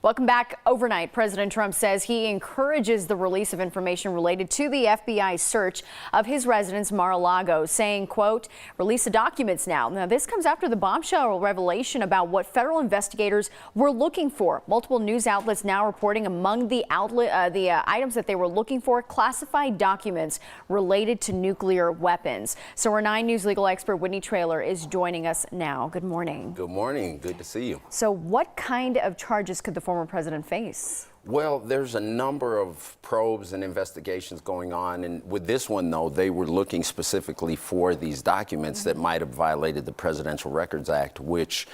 Welcome back. Overnight, President Trump says he encourages the release of information related to the FBI's search of his residence Mar-a-Lago, saying, quote, release the documents now. Now, this comes after the bombshell revelation about what federal investigators were looking for. Multiple news outlets now reporting among the items that they were looking for, classified documents related to nuclear weapons. So our 9 News legal expert Whitney Traylor is joining us now. Good morning. Good morning. Good to see you. So what kind of charges could the former president face? Well, there's a number of probes and investigations going on, and with this one, though, they were looking specifically for these documents that might have violated the Presidential Records Act, which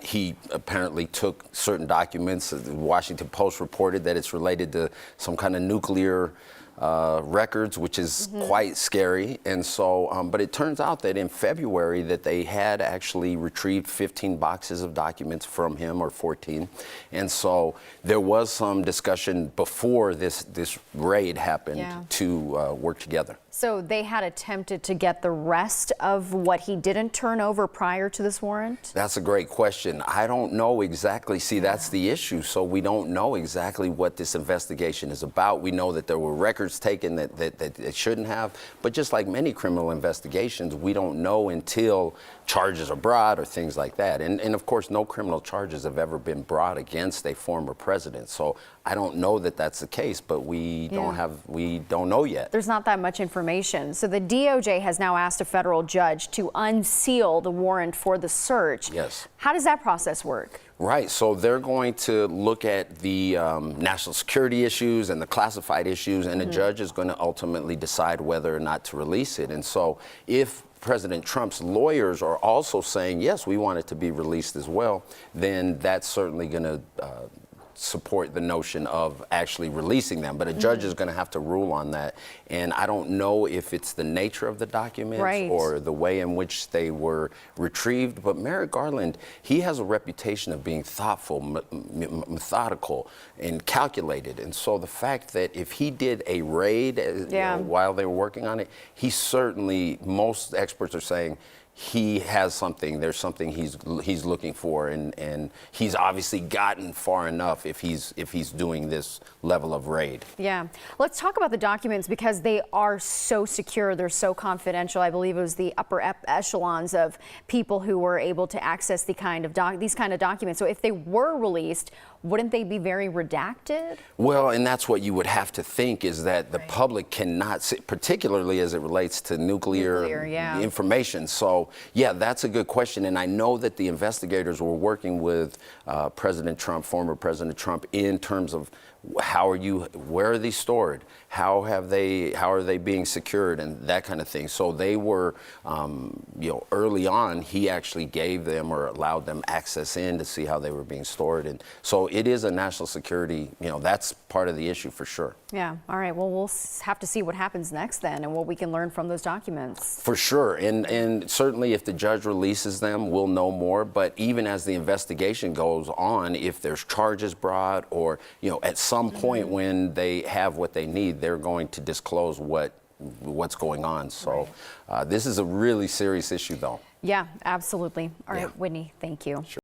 he apparently took certain documents. The Washington Post reported that it's related to some kind of nuclear records, which is quite scary. And so, but it turns out that in February that they had actually retrieved 15 boxes of documents from him, or 14. And so there was some discussion before this raid happened to work together. So they had attempted to get the rest of what he didn't turn over prior to this warrant? That's a great question. I don't know exactly. See, that's the issue. So we don't know exactly what this investigation is about. We know that there were records taken that it shouldn't have. But just like many criminal investigations, we don't know until charges are brought or things like that. And of course, no criminal charges have ever been brought against a former president. So I don't know that that's the case, but we don't know yet. There's not that much information. So the DOJ has now asked a federal judge to unseal the warrant for the search. Yes. How does that process work? Right. So they're going to look at the national security issues and the classified issues, and the judge is going to ultimately decide whether or not to release it. And so if President Trump's lawyers are also saying, yes, we want it to be released as well, then that's certainly going to support the notion of actually releasing them. But a judge is going to have to rule on that. And I don't know if it's the nature of the documents or the way in which they were retrieved. But Merrick Garland, he has a reputation of being thoughtful, methodical, and calculated. And so the fact that if he did a raid you know, while they were working on it, he certainly, most experts are saying, he has something. There's something he's looking for, and he's obviously gotten far enough if he's doing this level of raid. Yeah, let's talk about the documents because they are so secure. They're so confidential. I believe it was the upper echelons of people who were able to access these kind of documents. So if they were released, wouldn't they be very redacted? Well, and that's what you would have to think, is that the public cannot see, particularly as it relates to nuclear information. So, yeah, that's a good question. And I know that the investigators were working with President Trump, former President Trump, in terms of where are these stored? How are they being secured, and that kind of thing. So they were, you know, early on, he actually gave them or allowed them access in to see how they were being stored. And so it is a national security, you know, that's part of the issue for sure. Yeah. All right. Well, we'll have to see what happens next then and what we can learn from those documents. For sure. And certainly if the judge releases them, we'll know more. But even as the investigation goes on, if there's charges brought or, you know, at some point when they have what they need, they're going to disclose what's going on. So this is a really serious issue, though. Yeah, absolutely. All right, Whitney, thank you. Sure.